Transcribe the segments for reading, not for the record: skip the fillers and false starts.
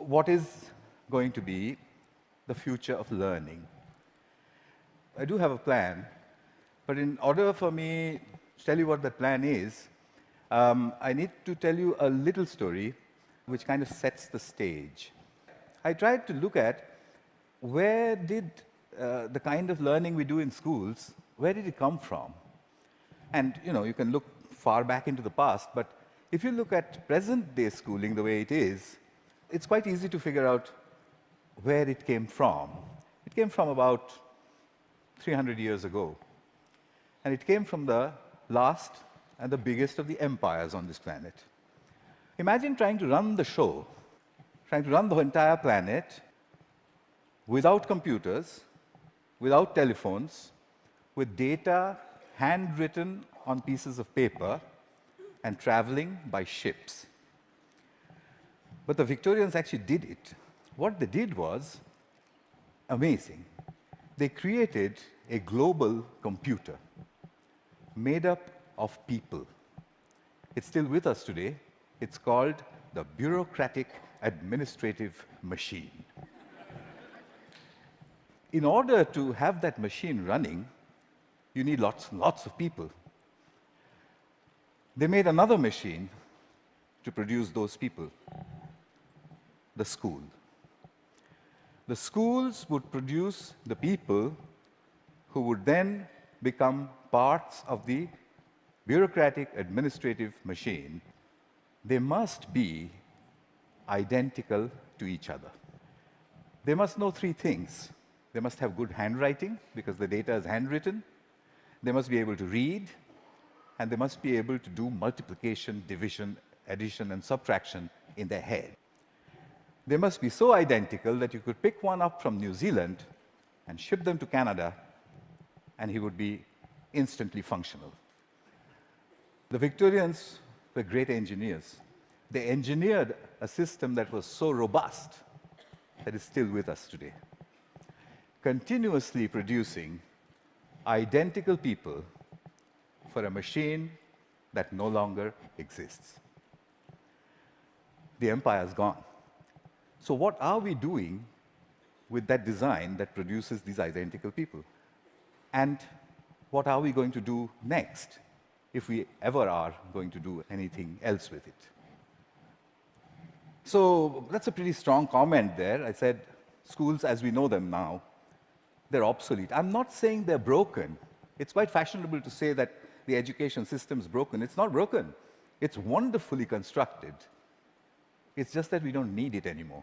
what is going to be the future of learning? I do have a plan, but in order for me to tell you what that plan is, I need to tell you a little story which kind of sets the stage. I tried to look at where did the kind of learning we do in schools, where did it come from? And you can look far back into the past, but if you look at present-day schooling the way it is, it's quite easy to figure out where it came from. It came from about 300 years ago. And it came from the last and the biggest of the empires on this planet. Imagine trying to run the show, trying to run the entire planet without computers, without telephones, with data handwritten on pieces of paper and traveling by ships. But the Victorians actually did it. What they did was amazing. They created a global computer made up of people. It's still with us today. It's called the bureaucratic administrative machine. In order to have that machine running, you need lots and lots of people. They made another machine to produce those people, the school. The schools would produce the people who would then become parts of the bureaucratic administrative machine. They must be identical to each other. They must know three things. They must have good handwriting, because the data is handwritten. They must be able to read, and they must be able to do multiplication, division, addition, and subtraction in their head. They must be so identical that you could pick one up from New Zealand and ship them to Canada, and he would be instantly functional. The Victorians were great engineers. They engineered a system that was so robust that is still with us today, continuously producing identical people for a machine that no longer exists. The empire's gone. So what are we doing with that design that produces these identical people? And what are we going to do next, if we ever are going to do anything else with it? So that's a pretty strong comment there. I said, schools as we know them now, they're obsolete. I'm not saying they're broken. It's quite fashionable to say that the education system's broken. It's not broken. It's wonderfully constructed. It's just that we don't need it anymore.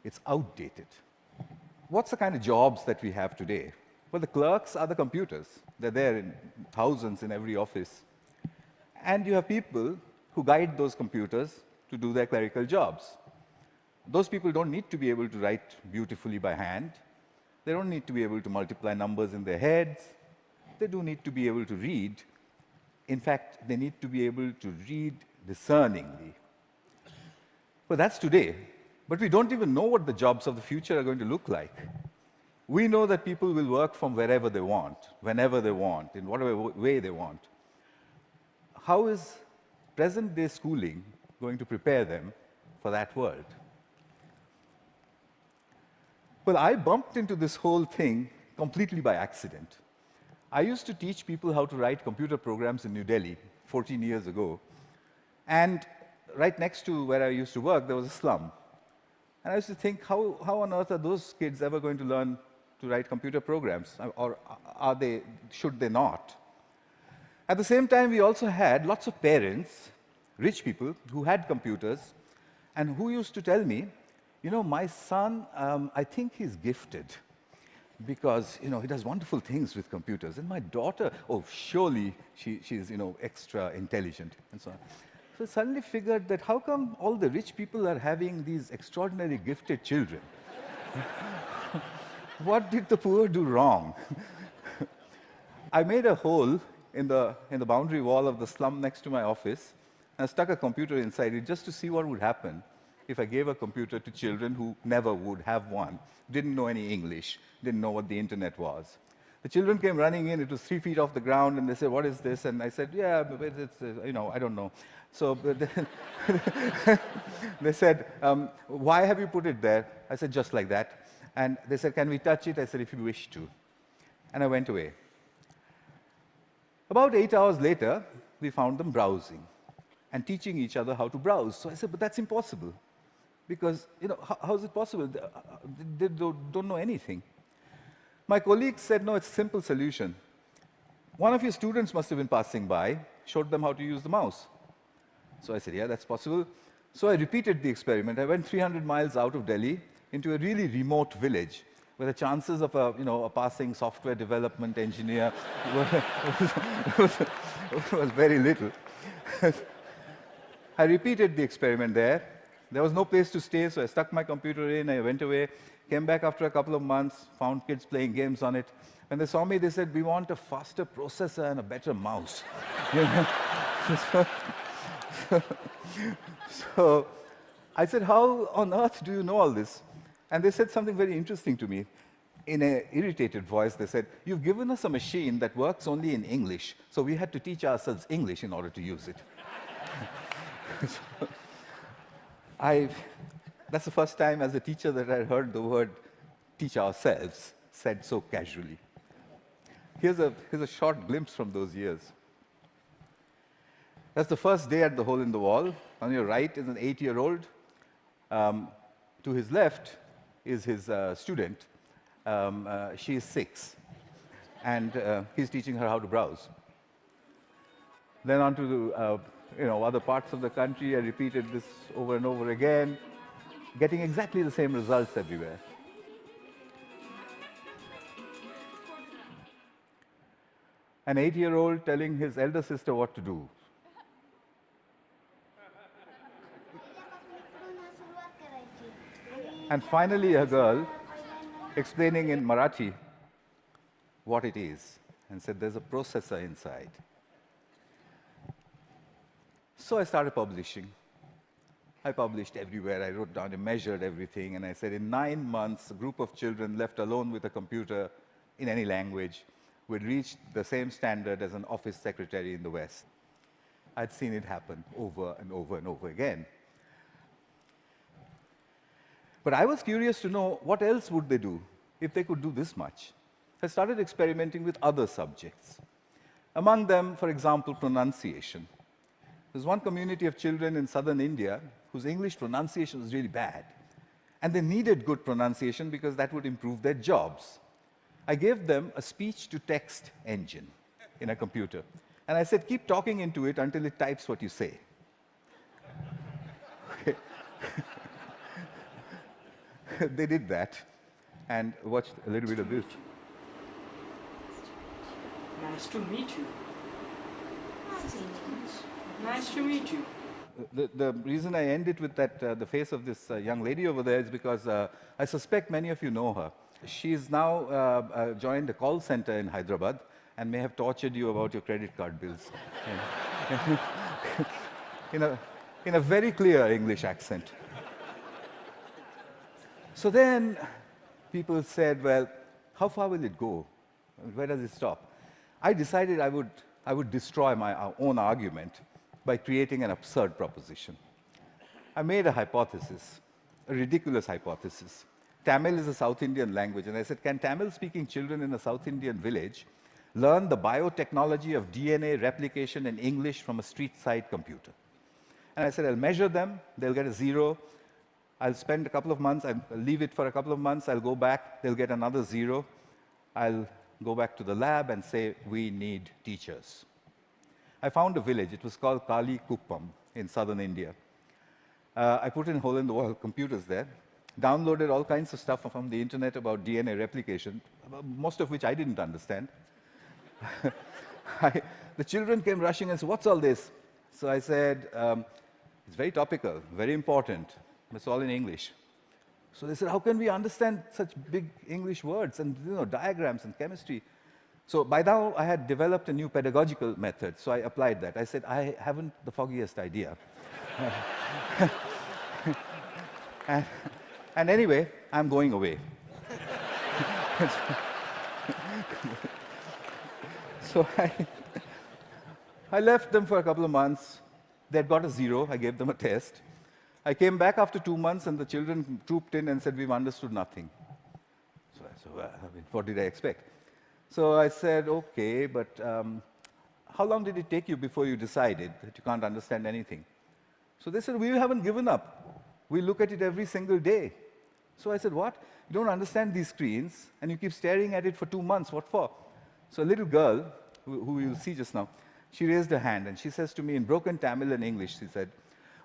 It's outdated. What's the kind of jobs that we have today? Well, the clerks are the computers. They're there in thousands in every office. And you have people who guide those computers to do their clerical jobs. Those people don't need to be able to write beautifully by hand. They don't need to be able to multiply numbers in their heads. They do need to be able to read. In fact, they need to be able to read discerningly. Well, that's today. But we don't even know what the jobs of the future are going to look like. We know that people will work from wherever they want, whenever they want, in whatever way they want. How is present-day schooling going to prepare them for that world? Well, I bumped into this whole thing completely by accident. I used to teach people how to write computer programs in New Delhi 14 years ago. And right next to where I used to work, there was a slum. And I used to think, how on earth are those kids ever going to learn to write computer programs? Or should they not? At the same time, we also had lots of parents, rich people, who had computers, and who used to tell me, my son, I think he's gifted, because he does wonderful things with computers. And my daughter, oh, surely she's extra intelligent, and so on. So I suddenly figured that how come all the rich people are having these extraordinarily gifted children? What did the poor do wrong? I made a hole in the boundary wall of the slum next to my office, and I stuck a computer inside it just to see what would happen if I gave a computer to children who never would have one, didn't know any English, didn't know what the internet was. The children came running in. It was 3 feet off the ground, and they said, "What is this?" And I said, "Yeah, but it's, I don't know." So but they said, "Why have you put it there?" I said, "Just like that." And they said, "Can we touch it?" I said, "If you wish to." And I went away. About 8 hours later, we found them browsing and teaching each other how to browse. So I said, "But that's impossible. Because, how is it possible? They don't know anything." My colleagues said, "No, it's a simple solution. One of your students must have been passing by, showed them how to use the mouse." So I said, "Yeah, that's possible." So I repeated the experiment. I went 300 miles out of Delhi into a really remote village where the chances of a passing software development engineer was very little. I repeated the experiment there. There was no place to stay, so I stuck my computer in, I went away, came back after a couple of months, found kids playing games on it. When they saw me, they said, "We want a faster processor and a better mouse." So I said, "How on earth do you know all this?" And they said something very interesting to me. In an irritated voice, they said, "You've given us a machine that works only in English, so we had to teach ourselves English in order to use it." So that's the first time as a teacher that I heard the word "teach ourselves" said so casually. Here's a short glimpse from those years. That's the first day at the Hole in the Wall. On your right is an 8-year-old. To his left is his student. She is 6, and he's teaching her how to browse. Then on to other parts of the country. I repeated this over and over again, getting exactly the same results everywhere. An 8-year-old telling his elder sister what to do. And finally, a girl explaining in Marathi what it is, and said, "There's a processor inside." So I started publishing. I published everywhere. I wrote down and measured everything, and I said, in 9 months, a group of children left alone with a computer in any language would reach the same standard as an office secretary in the West. I'd seen it happen over and over and over again. But I was curious to know what else would they do if they could do this much. I started experimenting with other subjects. Among them, for example, pronunciation. There's one community of children in southern India whose English pronunciation was really bad. And they needed good pronunciation because that would improve their jobs. I gave them a speech-to-text engine in a computer. And I said, "Keep talking into it until it types what you say." Okay. They did that, and watched a little bit of this. Nice to meet you. Nice to meet you. The reason I end it with that, the face of this young lady over there is because I suspect many of you know her. She's now joined a call center in Hyderabad and may have tortured you about your credit card bills. in a very clear English accent. So then people said, "Well, how far will it go? Where does it stop?" I decided I would destroy my own argument by creating an absurd proposition. I made a hypothesis, a ridiculous hypothesis. Tamil is a South Indian language, and I said, can Tamil-speaking children in a South Indian village learn the biotechnology of DNA replication in English from a street-side computer? And I said, I'll measure them, they'll get a 0. I'll spend a couple of months, I'll leave it for a couple of months, I'll go back, they'll get another 0. I'll go back to the lab and say, we need teachers. I found a village. It was called Kali Kuppam in southern India. I put in hole-in-the-wall computers there, downloaded all kinds of stuff from the internet about DNA replication, most of which I didn't understand. The children came rushing and said, "What's all this?" So I said, it's very topical, very important. It's all in English. So they said, how can we understand such big English words and diagrams and chemistry? So by now, I had developed a new pedagogical method, so I applied that. I said, I haven't the foggiest idea. and anyway, I'm going away. So I left them for a couple of months. They'd got a 0. I gave them a test. I came back after 2 months, and the children trooped in and said, "We've understood nothing." So I said, "Well, I mean, what did I expect?" So I said, "Okay, but how long did it take you before you decided that you can't understand anything?" So they said, "We haven't given up. We look at it every single day." So I said, "What? You don't understand these screens, and you keep staring at it for 2 months. What for?" So a little girl, who you'll see just now, she raised her hand, and she says to me in broken Tamil and English, she said,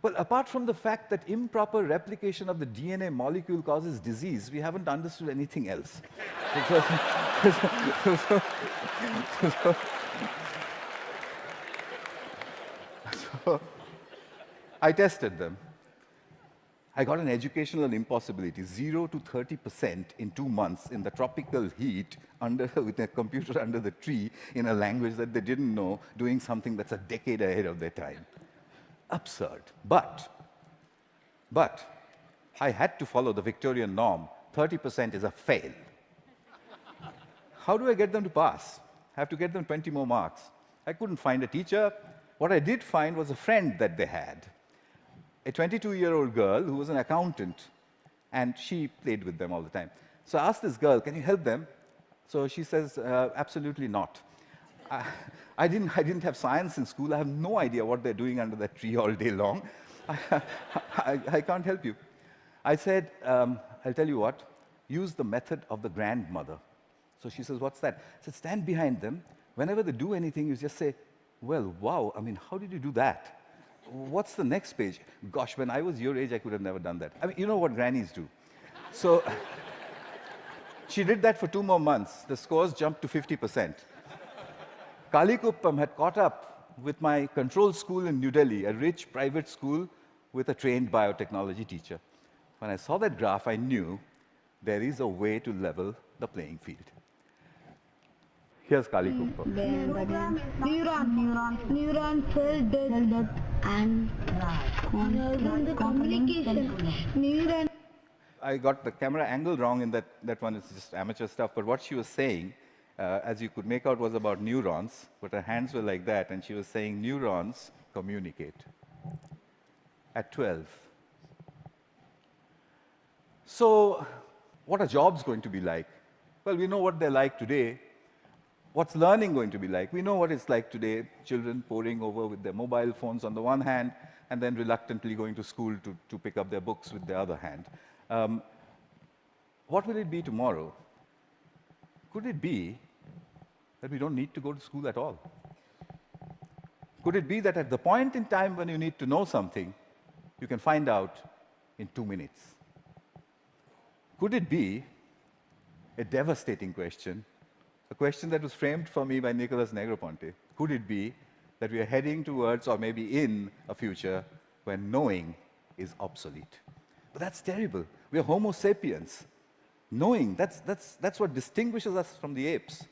"Well, apart from the fact that improper replication of the DNA molecule causes disease, we haven't understood anything else." So I tested them. I got an educational impossibility, 0 to 30% in 2 months in the tropical heat with a computer under the tree in a language that they didn't know, doing something that's a decade ahead of their time. Absurd. But I had to follow the Victorian norm. 30% is a fail. How do I get them to pass? I have to get them 20 more marks. I couldn't find a teacher. What I did find was a friend that they had, a 22-year-old girl who was an accountant, and she played with them all the time. So I asked this girl, "Can you help them?" So she says, "Absolutely not. I didn't have science in school. I have no idea what they're doing under that tree all day long. I can't help you." I said, "I'll tell you what, use the method of the grandmother." So she says, "What's that?" I said, "Stand behind them. Whenever they do anything, you just say, 'Well, wow, I mean, how did you do that? What's the next page?' Gosh, when I was your age, I could have never done that." I mean, you know what grannies do. So she did that for 2 more months. The scores jumped to 50%. Kalikuppam had caught up with my control school in New Delhi, a rich private school with a trained biotechnology teacher. When I saw that graph, I knew there is a way to level the playing field. Here's Kalikuppam. Neuron cell death and communication. Neuron. I got the camera angle wrong in that one. It's just amateur stuff. But what she was saying, as you could make out, was about neurons. But her hands were like that, and she was saying neurons communicate at 12. So what are jobs going to be like? Well, we know what they're like today. What's learning going to be like? We know what it's like today, children poring over with their mobile phones on the one hand, and then reluctantly going to school to pick up their books with the other hand. What will it be tomorrow? Could it be that we don't need to go to school at all? Could it be that at the point in time when you need to know something, you can find out in 2 minutes? Could it be a devastating question, a question that was framed for me by Nicholas Negroponte? Could it be that we are heading towards, or maybe in, a future when knowing is obsolete? But that's terrible. We are Homo sapiens. Knowing, that's what distinguishes us from the apes.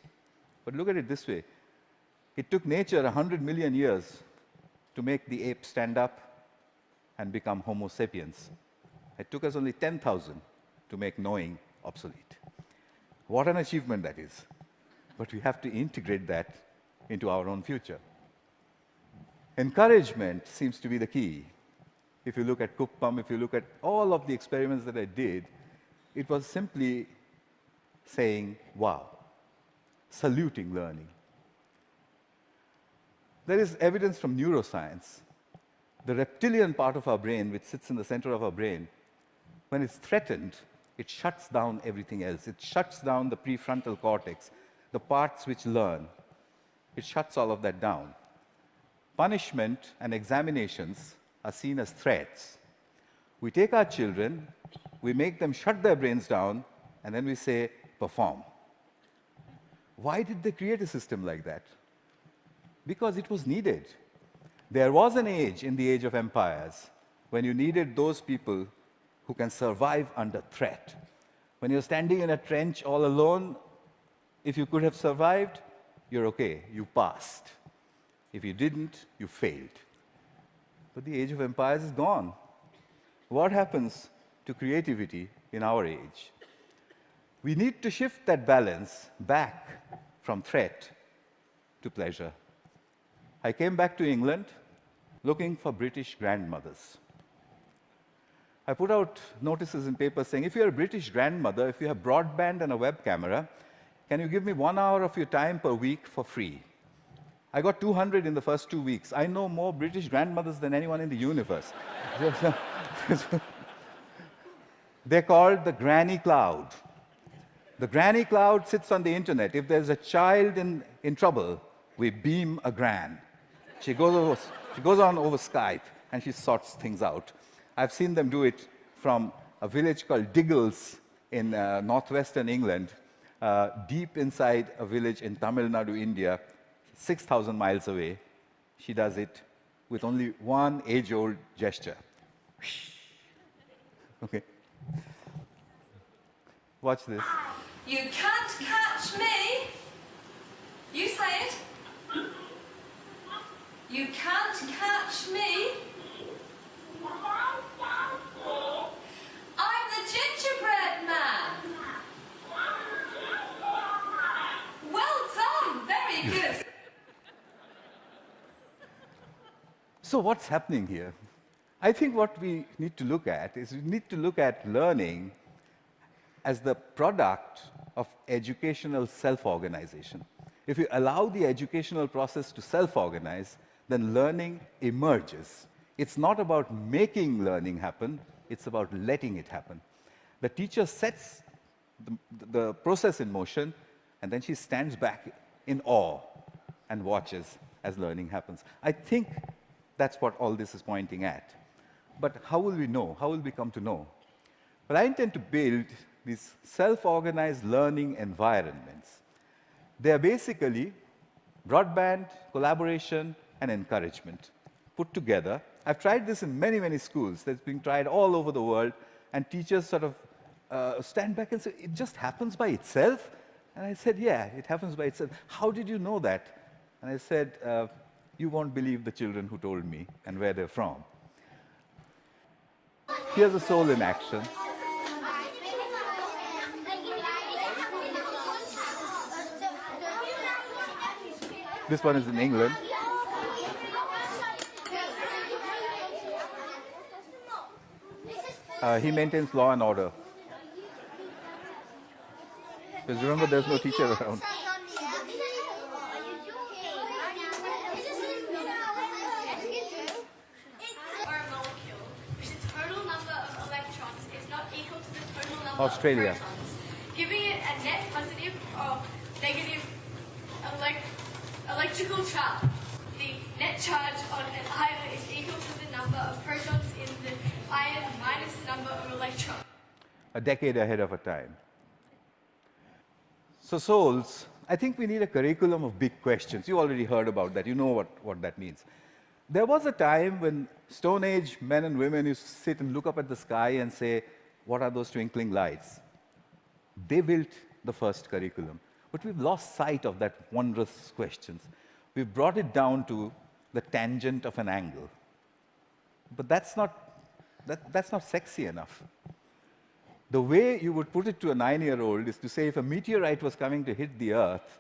But look at it this way. It took nature 100 million years to make the ape stand up and become Homo sapiens. It took us only 10,000 to make knowing obsolete. What an achievement that is. But we have to integrate that into our own future. Encouragement seems to be the key. If you look at Kuppam, if you look at all of the experiments that I did, it was simply saying, wow, saluting learning. There is evidence from neuroscience. The reptilian part of our brain, which sits in the center of our brain, when it's threatened, it shuts down everything else. It shuts down the prefrontal cortex, the parts which learn. It shuts all of that down. Punishment and examinations are seen as threats. We take our children, we make them shut their brains down, and then we say, perform. Why did they create a system like that? Because it was needed. There was an age in the age of empires when you needed those people who can survive under threat. When you're standing in a trench all alone, if you could have survived, you're okay, you passed. If you didn't, you failed. But the age of empires is gone. What happens to creativity in our age? We need to shift that balance back from threat to pleasure. I came back to England looking for British grandmothers. I put out notices in papers saying, if you're a British grandmother, if you have broadband and a web camera, can you give me 1 hour of your time per week for free? I got 200 in the first 2 weeks. I know more British grandmothers than anyone in the universe. They're called the granny cloud. The granny cloud sits on the internet. If there's a child in trouble, we beam a gran. She goes on over Skype and she sorts things out. I've seen them do it from a village called Diggles in northwestern England, deep inside a village in Tamil Nadu, India, 6,000 miles away. She does it with only one age-old gesture. Okay. Watch this. You can't catch me. You say it. You can't catch me. I'm the gingerbread man. Well done. Very good. So what's happening here? I think what we need to look at is we need to look at learning as the product of educational self-organization. If you allow the educational process to self-organize, then learning emerges. It's not about making learning happen, it's about letting it happen. The teacher sets the process in motion, and then she stands back in awe and watches as learning happens. I think that's what all this is pointing at. But how will we know? How will we come to know? Well, I intend to build these self-organized learning environments. They are basically broadband, collaboration, and encouragement put together. I've tried this in many, many schools. That's being tried all over the world, and teachers sort of stand back and say, it just happens by itself? And I said, yeah, it happens by itself. How did you know that? And I said, you won't believe the children who told me and where they're from. Here's a soul in action. This one is in England. He maintains law and order. Because remember, there's no teacher around. Australia. Giving it a net positive or negative electrical charge. The net charge on an ion is equal to the number of protons in the ion minus the number of electrons. A decade ahead of our time. So souls, I think we need a curriculum of big questions. You already heard about that. You know what that means. There was a time when Stone Age men and women used to sit and look up at the sky and say, what are those twinkling lights? They built the first curriculum. But we've lost sight of that wondrous questions. We've brought it down to the tangent of an angle. But that's not sexy enough. The way you would put it to a 9-year-old is to say, if a meteorite was coming to hit the Earth,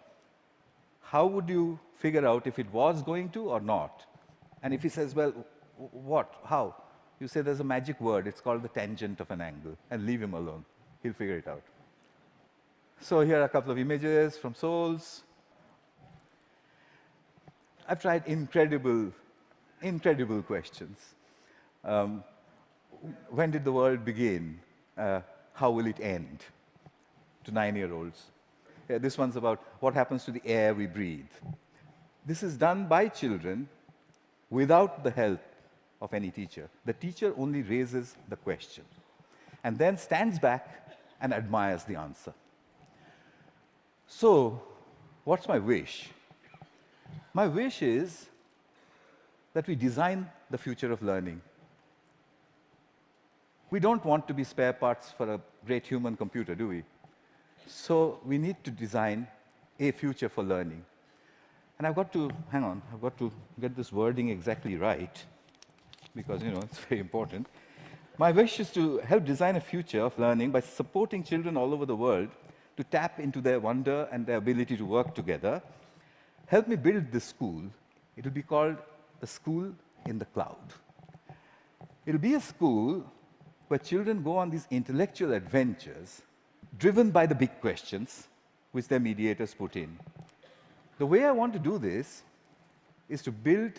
how would you figure out if it was going to or not? And if he says, well, what? How? You say there's a magic word. It's called the tangent of an angle. And leave him alone. He'll figure it out. So here are a couple of images from souls. I've tried incredible questions. When did the world begin? How will it end? To 9-year-olds. Yeah, this one's about what happens to the air we breathe. This is done by children without the help of any teacher. The teacher only raises the question and then stands back and admires the answer. So, what's my wish? My wish is that we design the future of learning. We don't want to be spare parts for a great human computer, do we? So we need to design a future for learning. And I've got to get this wording exactly right, because, it's very important. My wish is to help design a future of learning by supporting children all over the world to tap into their wonder and their ability to work together, help me build this school. It will be called the School in the Cloud. It will be a school where children go on these intellectual adventures driven by the big questions which their mediators put in. The way I want to do this is to build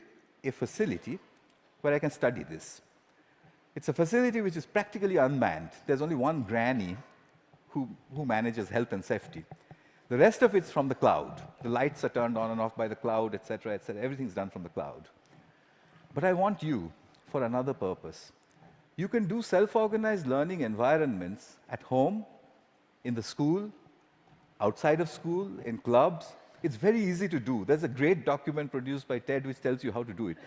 a facility where I can study this. It's a facility which is practically unmanned. There's only one granny who manages health and safety. The rest of it's from the cloud. The lights are turned on and off by the cloud, etc., etc. Everything's done from the cloud. But I want you for another purpose. You can do self-organized learning environments at home, in the school, outside of school, in clubs. It's very easy to do. There's a great document produced by TED which tells you how to do it.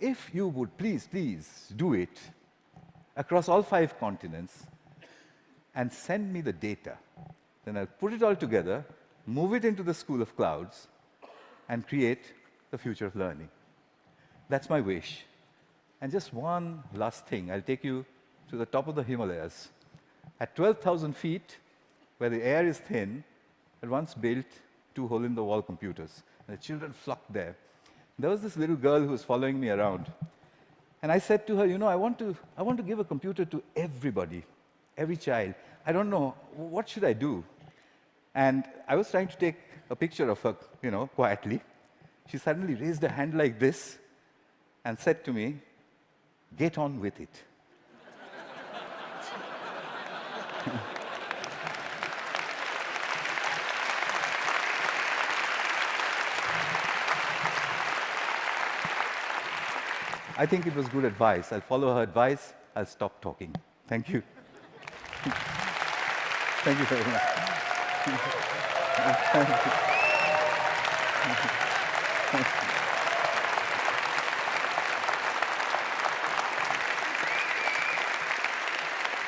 If you would please do it across all 5 continents and send me the data, then I'll put it all together, move it into the School of Clouds, and create the future of learning. That's my wish. And just one last thing, I'll take you to the top of the Himalayas. At 12,000 feet, where the air is thin, I once built 2 hole-in-the-wall computers. And the children flocked there. There was this little girl who was following me around. And I said to her, you know, I want to give a computer to everybody, every child. I don't know, what should I do? And I was trying to take a picture of her, you know, quietly. She suddenly raised her hand like this and said to me, "Get on with it." I think it was good advice. I'll follow her advice. I'll stop talking. Thank you. Thank you very much. Thank you.